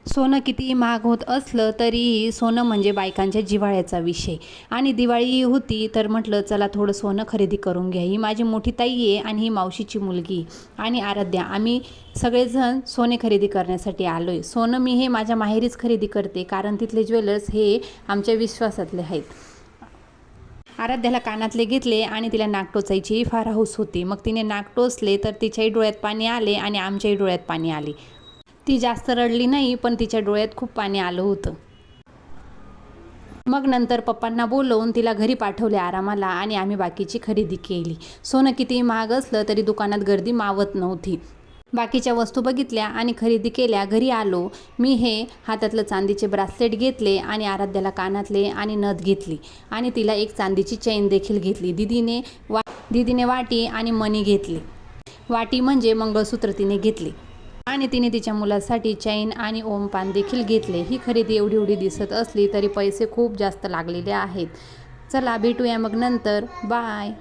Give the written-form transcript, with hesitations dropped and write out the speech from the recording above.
सोनं कितीही महाग होत असलं तरीही सोनं म्हणजे बायकांच्या जिव्हाळ्याचा विषय. आणि दिवाळी होती तर म्हटलं चला थोडं सोनं खरेदी करून घ्या. ही माझी मोठी ताई आहे आणि ही मावशीची मुलगी आणि आराध्या. आम्ही सगळेजण सोने खरेदी करण्यासाठी आलो आहे. सोनं मी हे माझ्या माहेरीच खरेदी करते कारण तिथले ज्वेलर्स हे आमच्या विश्वासातले आहेत. आराध्याला कानातले घेतले आणि तिला नाक टोचायची फार हौस होती. मग तिने नाक टोचले तर तिच्याही डोळ्यात पाणी आले आणि आमच्याही डोळ्यात पाणी आले. ती जास्त रडली नाही पण तिच्या डोळ्यात खूप पाणी आलं होतं. मग नंतर पप्पांना बोलवून तिला घरी पाठवले आरामाला आणि आम्ही बाकीची खरेदी केली. सोनं कितीही महाग असलं तरी दुकानात गर्दी मावत नव्हती. बाकीच्या वस्तू बघितल्या आणि खरेदी केल्या. घरी आलो. मी हे हातातलं चांदीचे ब्रासलेट घेतले आणि आराध्याला कानातले आणि नथ घेतली आणि तिला एक चांदीची चैन देखील घेतली. दीदीने वाटी आणि मणी घेतली. वाटी म्हणजे मंगळसूत्र तिने घेतली आणि तिने तिच्या मुलासाठी चैन आणि ओमपान देखील घेतले. ही खरेदी एवढी एवढी दिसत असली तरी पैसे खूप जास्त लागलेले आहेत. चला भेटूया मग नंतर. बाय.